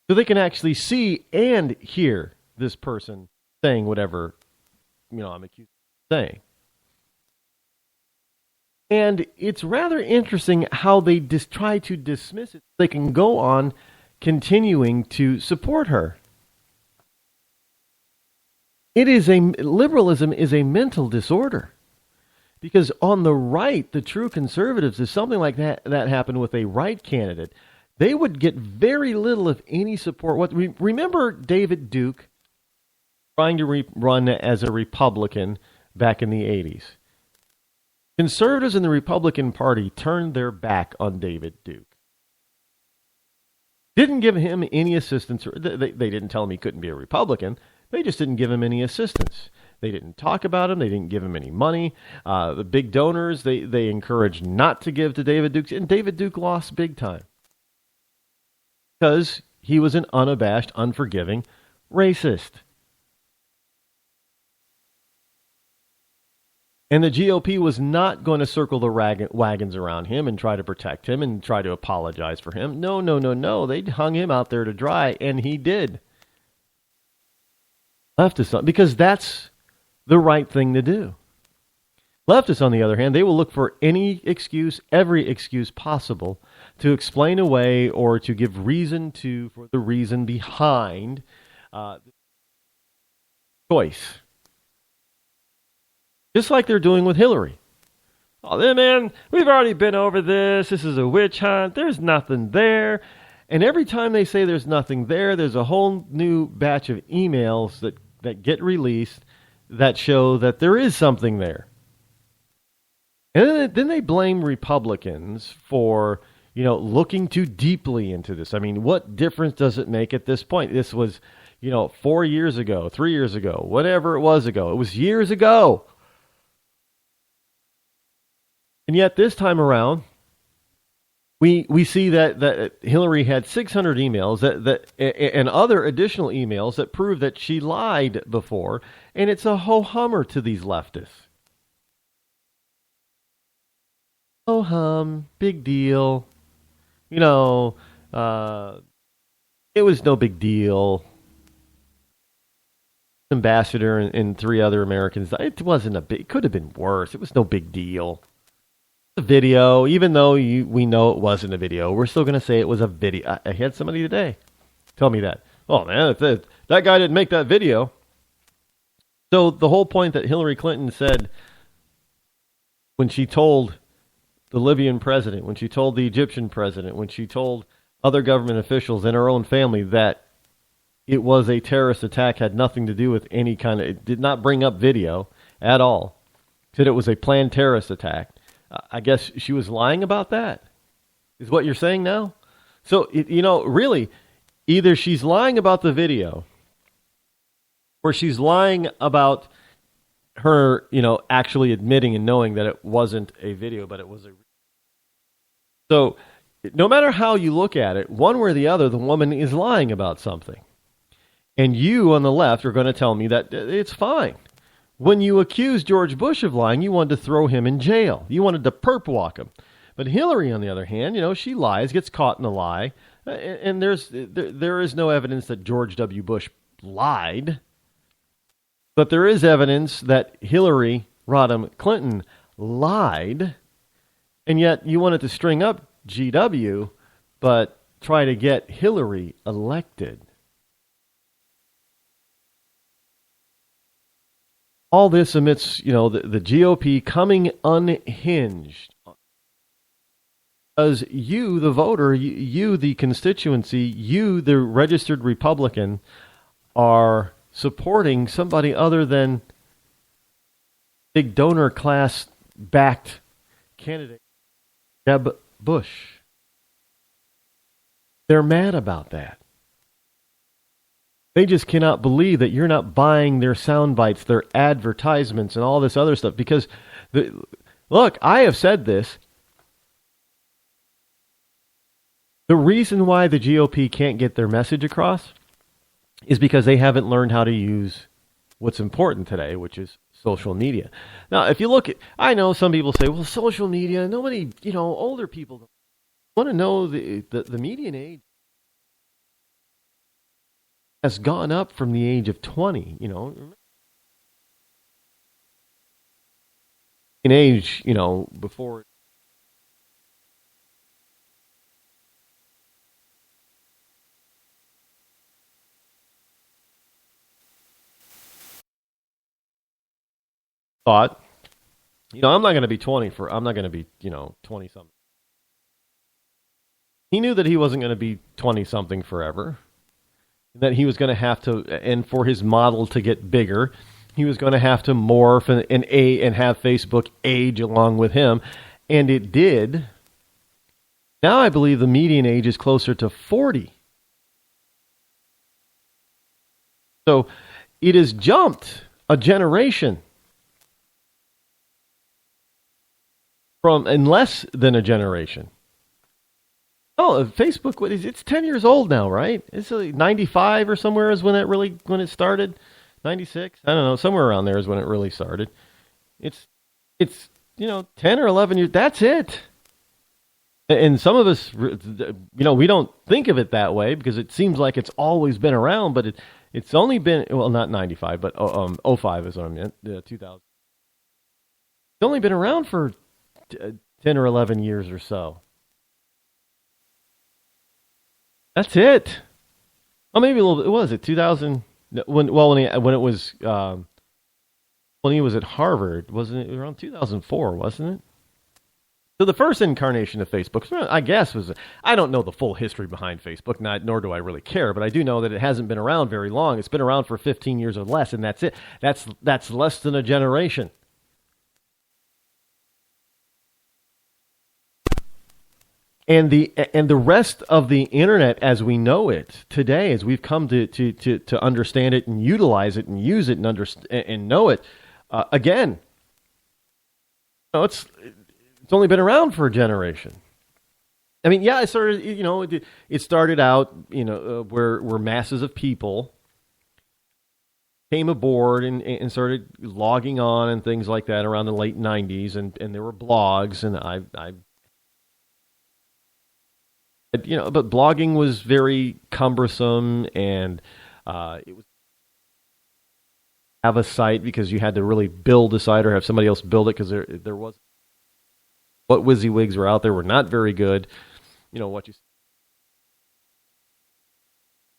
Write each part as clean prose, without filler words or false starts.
So they can actually see and hear this person saying whatever, I'm accused of saying. And it's rather interesting how they try to dismiss it. They can go on continuing to support her. Liberalism is a mental disorder. Because on the right, the true conservatives, if something like that happened with a right candidate, they would get very little, if any, support. Remember David Duke trying to run as a Republican back in the 80s? Conservatives in the Republican Party turned their back on David Duke. Didn't give him any assistance. They didn't tell him he couldn't be a Republican. They just didn't give him any assistance. They didn't talk about him. They didn't give him any money. The big donors, they encouraged not to give to David Duke. And David Duke lost big time. Because he was an unabashed, unforgiving racist. And the GOP was not going to circle the wagons around him and try to protect him and try to apologize for him. No. They hung him out there to dry, and he did. Leftists, because that's the right thing to do. Leftists, on the other hand, they will look for any excuse, every excuse possible to explain away or to give reason for the reason behind choice. Just like they're doing with Hillary. Oh, man, we've already been over this. This is a witch hunt. There's nothing there. And every time they say there's nothing there, there's a whole new batch of emails that get released that show that there is something there. And then they blame Republicans for, looking too deeply into this. I mean, what difference does it make at this point? This was, 4 years ago, 3 years ago, whatever it was ago. It was years ago. And yet this time around, we see that Hillary had 600 emails and other additional emails that prove that she lied before, and it's a ho-hummer to these leftists. Ho-hum, big deal. It was no big deal. Ambassador and 3 other Americans. It could have been worse. It was no big deal. A video, even though we know it wasn't a video, we're still going to say it was a video. I had somebody today tell me that. Oh man, that guy didn't make that video. So the whole point that Hillary Clinton said when she told the Libyan president, when she told the Egyptian president, when she told other government officials and her own family that it was a terrorist attack, had nothing to do with any kind of, it did not bring up video at all. Said it was a planned terrorist attack. I guess she was lying about that, is what you're saying now? So, really, either she's lying about the video or she's lying about her, actually admitting and knowing that it wasn't a video, but it was a... So, no matter how you look at it, one way or the other, the woman is lying about something. And you on the left are going to tell me that it's fine. When you accused George Bush of lying, you wanted to throw him in jail. You wanted to perp walk him. But Hillary, on the other hand, she lies, gets caught in a lie, and there is no evidence that George W. Bush lied. But there is evidence that Hillary Rodham Clinton lied, and yet you wanted to string up GW, but try to get Hillary elected. All this amidst, the GOP coming unhinged. Because you, the voter, you, the constituency, you, the registered Republican, are supporting somebody other than big donor class backed candidate, Jeb Bush. They're mad about that. They just cannot believe that you're not buying their sound bites, their advertisements, and all this other stuff. Because, look, I have said this. The reason why the GOP can't get their message across is because they haven't learned how to use what's important today, which is social media. Now, if you look at, I know some people say, well, social media, nobody, older people want to know the median age. has gone up from the age of 20. In age, before thought, I'm not going to be 20 I'm not going to be, 20 something. He knew that he wasn't going to be 20 something forever, that he was going to have to, and for his model to get bigger, he was going to have to morph and have Facebook age along with him. And it did. Now I believe the median age is closer to 40. So it has jumped a generation from in less than a generation. Oh, Facebook, it's 10 years old now, right? It's like 95 or somewhere is when it started. 96? I don't know, somewhere around there is when it really started. It's 10 or 11 years. That's it. And some of us, we don't think of it that way because it seems like it's always been around, but it's only been, well, not 95, but 05 is what I meant, 2000. It's only been around for 10 or 11 years or so. That's it. Well, maybe a little bit. Was it 2000? When he was at Harvard, wasn't it around 2004? Wasn't it? So the first incarnation of Facebook, I guess, I don't know the full history behind Facebook, nor do I really care, but I do know that it hasn't been around very long. It's been around for 15 years or less, and that's it. That's less than a generation. And the rest of the internet as we know it today, as we've come to understand it and utilize it and use it and know it, again, it's only been around for a generation. I mean, yeah, it started out, where masses of people came aboard and started logging on and things like that around the late 90s, and there were blogs, and but blogging was very cumbersome, and it was have a site because you had to really build a site or have somebody else build it because there was what WYSIWYGs were out there were not very good. What you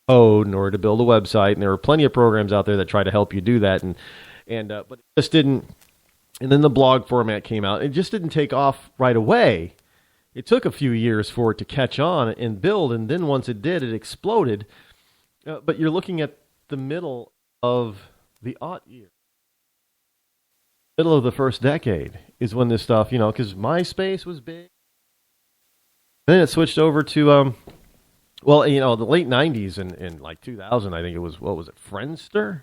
code in order to build a website, and there were plenty of programs out there that try to help you do that, but it just didn't. And then the blog format came out. It just didn't take off right away. It took a few years for it to catch on and build, and then once it did, it exploded. But you're looking at the middle of the aught year. Middle of the first decade is when this stuff, because MySpace was big. Then it switched over to, the late 90s and like 2000, I think it was, what was it, Friendster?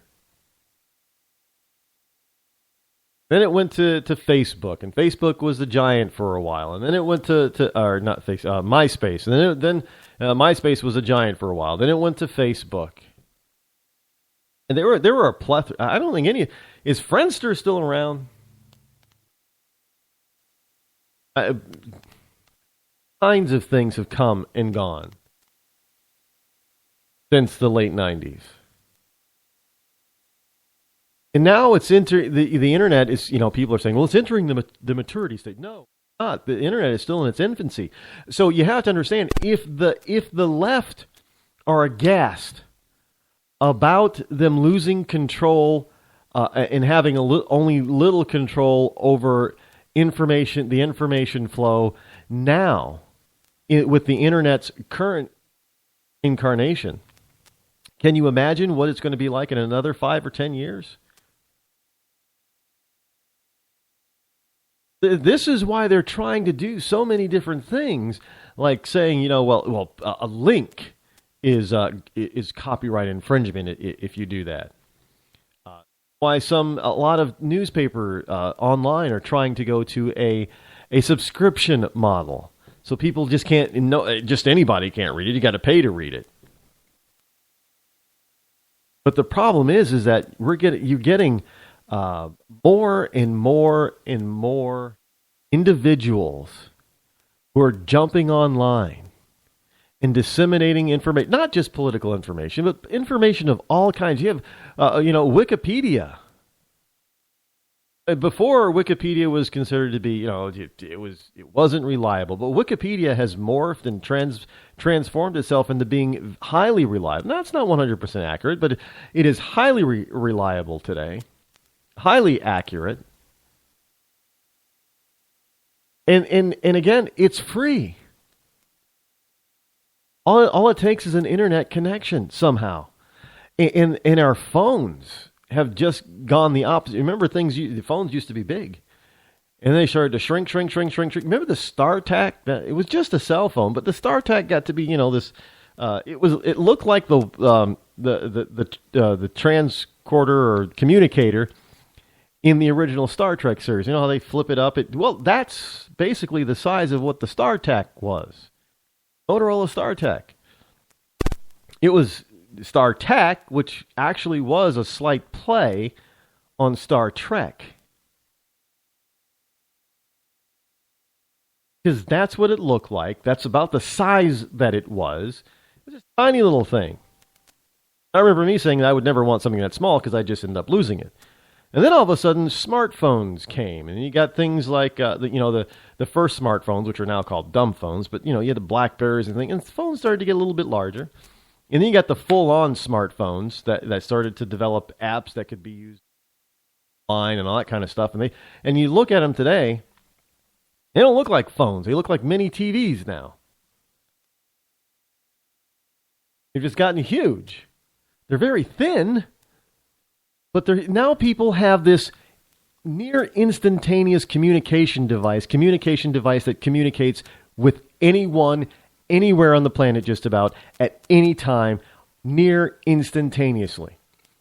Then it went to Facebook, and Facebook was the giant for a while. And then it went MySpace. And then MySpace was a giant for a while. Then it went to Facebook. And there were a plethora. I don't think is Friendster still around? Kinds of things have come and gone since the late 90s. And now it's the internet is, people are saying, well, it's entering the maturity state. No, it's not. The internet is still in its infancy. So you have to understand, if the left are aghast about them losing control and having only little control over the information flow now with the internet's current incarnation, can you imagine what it's going to be like in another 5 or 10 years? This is why they're trying to do so many different things, like saying, a link is copyright infringement if you do that. Why a lot of newspaper online are trying to go to a subscription model, so people just can't. Just anybody can't read it. You got to pay to read it. But the problem is that you're getting more and more and more individuals who are jumping online in disseminating information, not just political information, but information of all kinds. You have, Wikipedia. Before, Wikipedia was considered to be, it wasn't reliable. But Wikipedia has morphed and transformed itself into being highly reliable. Now, it's not 100% accurate, but it is highly reliable today, highly accurate. And again, it's free. All it takes is an internet connection somehow. And our phones have just gone the opposite. Remember, the phones used to be big, and they started to shrink. Remember the StarTAC? It was just a cell phone, but the StarTAC got to be, this. It looked like the transcorder or communicator in the original Star Trek series. You know how they flip it up? That's basically the size of what the StarTAC was. Motorola StarTAC. It was StarTAC, which actually was a slight play on Star Trek. Because that's what it looked like. That's about the size that it was. It was just a tiny little thing. I remember me saying that I would never want something that small because I'd just end up losing it. And then all of a sudden, smartphones came. And you got things like, the first smartphones, which are now called dumb phones. But, you had the Blackberries and things. And phones started to get a little bit larger. And then you got the full-on smartphones that started to develop apps that could be used online and all that kind of stuff. And you look at them today, they don't look like phones. They look like mini TVs now. They've just gotten huge. They're very thin, but now people have this near instantaneous communication device that communicates with anyone, anywhere on the planet just about, at any time, near instantaneously.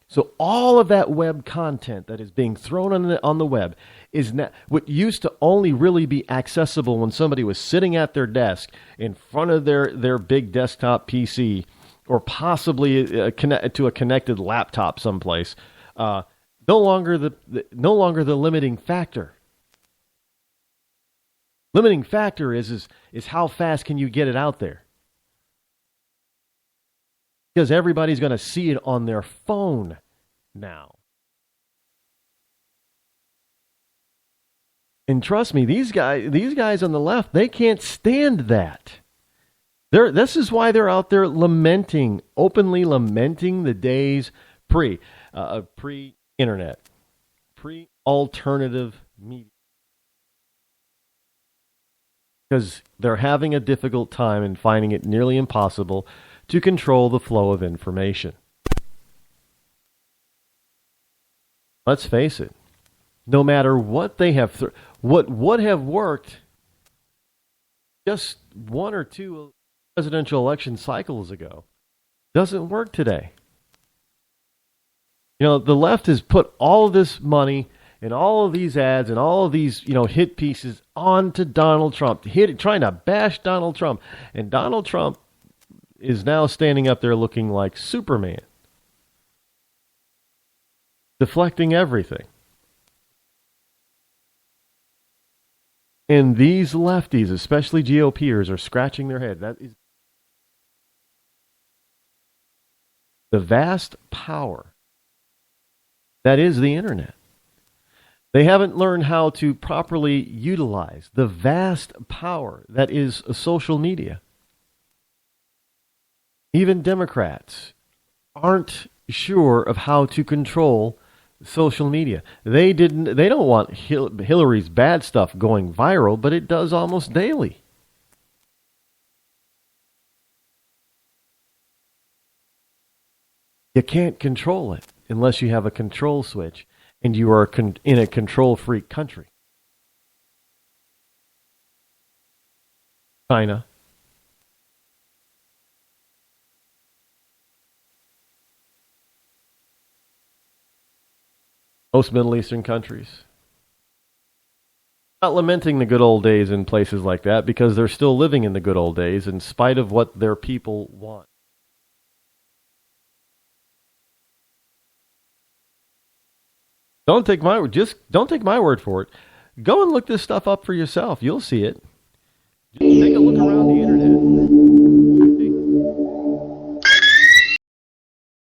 So all of that web content that is being thrown on the web is now what used to only really be accessible when somebody was sitting at their desk in front of their big desktop PC or possibly connected to a connected laptop someplace. No longer the limiting factor. Limiting factor is how fast can you get it out there? Because everybody's going to see it on their phone now. And trust me, these guys on the left, they can't stand that. This is why they're out there openly lamenting the days pre-internet, pre-alternative media. Because they're having a difficult time and finding it nearly impossible to control the flow of information. Let's face it. No matter what they have, what would have worked just one or two presidential election cycles ago, doesn't work today. The left has put all of this money and all of these ads and all of these, hit pieces onto Donald Trump, trying to bash Donald Trump. And Donald Trump is now standing up there looking like Superman, deflecting everything. And these lefties, especially GOPers, are scratching their head. That is the vast power that is the internet. They haven't learned how to properly utilize the vast power that is social media. Even Democrats aren't sure of how to control social media. They don't want Hillary's bad stuff going viral, but it does almost daily. You can't control it unless you have a control switch and you are in a control-freak country. China. Most Middle Eastern countries. Not lamenting the good old days in places like that because they're still living in the good old days in spite of what their people want. Don't take my word for it. Go and look this stuff up for yourself. You'll see it. Just take a look around the